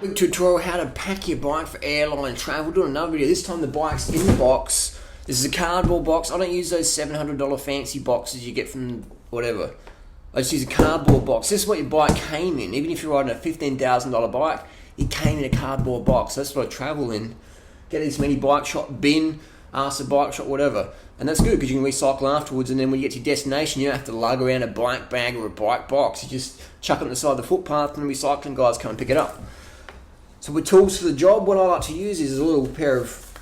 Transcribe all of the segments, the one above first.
quick tutorial how to pack your bike for airline travel. Doing another video. This time the bike's in the box. This is a cardboard box. I don't use those $700 fancy boxes you get from whatever. I just use a cardboard box. This is what your bike came in. Even if you're riding a $15,000 bike, it came in a cardboard box. That's what I travel in. Get this mini bike shop bin, ask the bike shop, whatever. And that's good because you can recycle afterwards, and then when you get to your destination, you don't have to lug around a bike bag or a bike box. You just chuck it on the side of the footpath and the recycling guys come and pick it up. So with tools for the job, what I like to use is a little pair of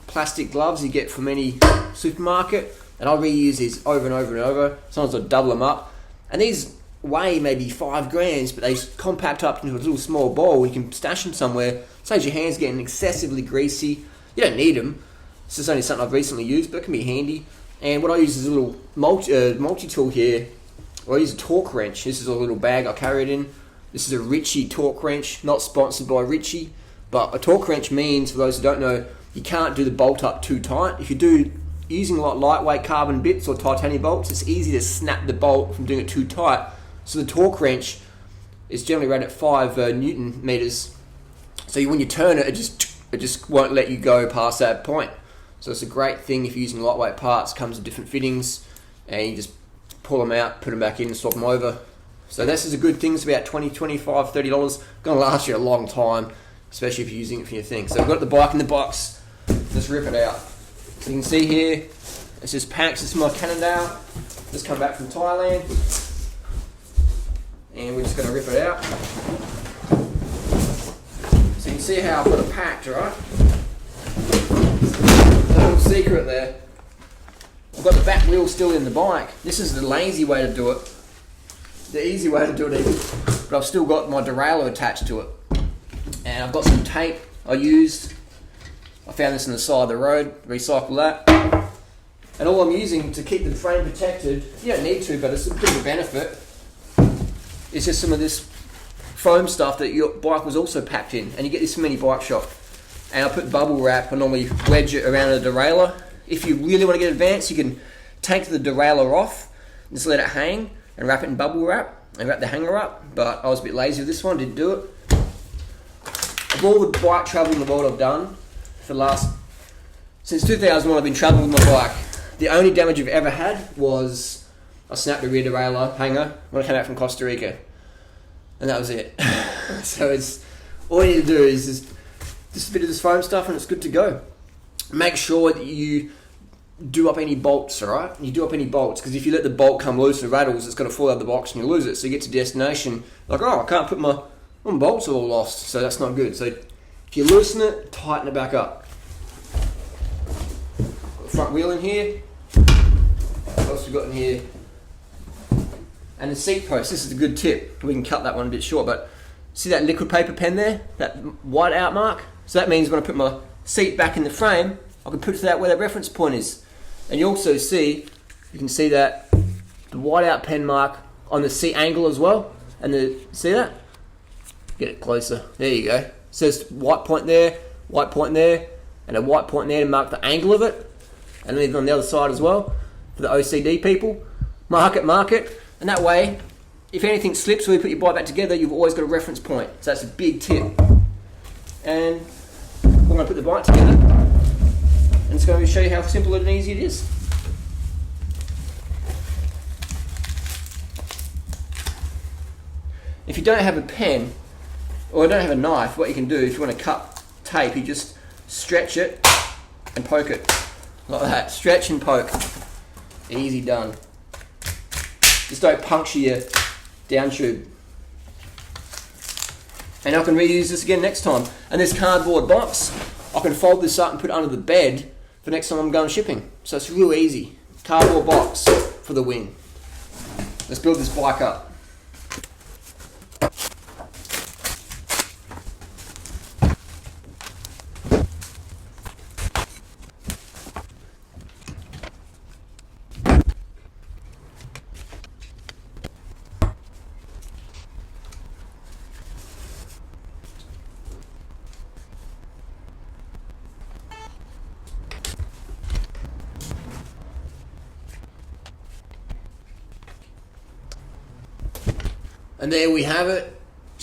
plastic gloves you get from any supermarket, and I reuse these over and over and over. Sometimes I double them up. And these weigh maybe 5 grams, but they compact up into a little small ball. You can stash them somewhere. Saves your hands getting excessively greasy. You don't need them. This is only something I've recently used, but it can be handy. And what I use is a little multi-tool here. I use a torque wrench. This is a little bag I carry it in. This is a Ritchie torque wrench, not sponsored by Ritchie. But a torque wrench means, for those who don't know, you can't do the bolt up too tight. If you do using like lightweight carbon bits or titanium bolts, it's easy to snap the bolt from doing it too tight. So the torque wrench is generally rated at 5 Newton meters. So when you turn it, it just won't let you go past that point. So it's a great thing if you're using lightweight parts. Comes in different fittings, and you just pull them out, put them back in, and swap them over. So this is a good thing. It's about $20, $25, $30. Going to last you a long time, especially if you're using it for your thing. So I've got the bike in the box. Just rip it out. So you can see here, it's just packed. This is my Cannondale. Just come back from Thailand. And we're just going to rip it out. So you can see how I've got it packed, right? A little secret there. I've got the back wheel still in the bike. This is the lazy way to do it. The easy way to do it even. But I've still got my derailleur attached to it. And I've got some tape I used. I found this on the side of the road. Recycle that. And all I'm using to keep the frame protected, you don't need to, but it's a bit of a benefit, it's just some of this foam stuff that your bike was also packed in, and you get this from any bike shop. And I put bubble wrap. I normally wedge it around the derailleur. If you really want to get advanced, you can take the derailleur off, just let it hang, and wrap it in bubble wrap, and wrap the hanger up. But I was a bit lazy with this one, didn't do it. Of all the bike travel in the world I've done, since 2001 I've been traveling with my bike. The only damage I've ever had was I snapped the rear derailleur hanger when I came out from Costa Rica, and that was it. So it's all you need to do is just a bit of this foam stuff, and it's good to go. Make sure that you do up any bolts, alright? You do up any bolts, because if you let the bolt come loose and rattles, it's going to fall out of the box and you lose it. So you get to destination like, oh, I can't put my bolts are all lost, so that's not good. So if you loosen it, tighten it back up. Got the front wheel in here. What else we got in here? And the seat post. This is a good tip. We can cut that one a bit short, but see that liquid paper pen there? That white out mark? So that means when I put my seat back in the frame, I can put that where that reference point is. And you also see, you can see that the white out pen mark on the seat angle as well. And see that? Get it closer. There you go. It says white point there, and a white point there to mark the angle of it. And then on the other side as well, for the OCD people. Mark it. And that way, if anything slips or you put your bike back together, you've always got a reference point. So that's a big tip. And I'm going to put the bike together, and it's going to show you how simple and easy it is. If you don't have a pen or don't have a knife, what you can do, if you want to cut tape, you just stretch it and poke it like that. Stretch and poke. Easy done. Just don't puncture your down tube. And I can reuse this again next time. And this cardboard box, I can fold this up and put it under the bed for next time I'm going shipping. So it's real easy. Cardboard box for the win. Let's build this bike up. And there we have it.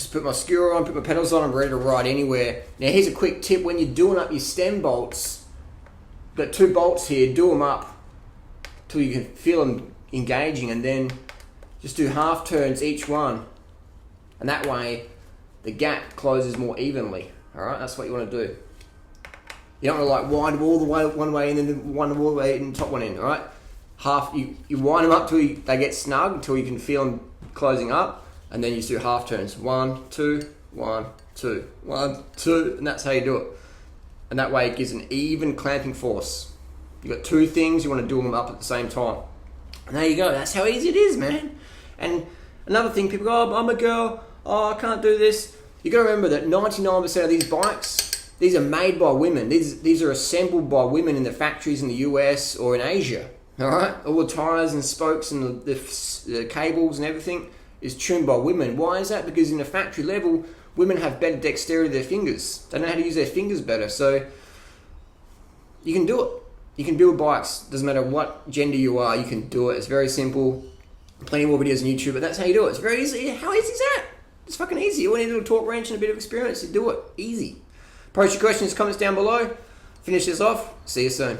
Just put my skewer on, put my pedals on, I'm ready to ride anywhere. Now here's a quick tip: when you're doing up your stem bolts, got 2 bolts here, do them up till you can feel them engaging, and then just do half turns each one, and that way the gap closes more evenly. Alright, that's what you want to do. You don't want to like wind them all the way one way and then wind them all the way in the top one end. Alright, you wind them up till they get snug, until you can feel them closing up, and then you just do half turns. 1, 2, 1, 2, 1, 2, and that's how you do it. And that way it gives an even clamping force. You've got 2 things, you want to do them up at the same time. And there you go, that's how easy it is, man. And another thing, people go, oh, I'm a girl, oh, I can't do this. You got to remember that 99% of these bikes, these are made by women. These are assembled by women in the factories in the US or in Asia. All right, all the tires and spokes and the cables and everything is tuned by women. Why is that? Because in the factory level, women have better dexterity with their fingers. They know how to use their fingers better. So you can do it. You can build bikes. Doesn't matter what gender you are, you can do it. It's very simple. Plenty more videos on YouTube, but that's how you do it. It's very easy. How easy is that? It's fucking easy. You want a little torque wrench and a bit of experience, you do it. Easy. Post your questions, comments down below. Finish this off. See you soon.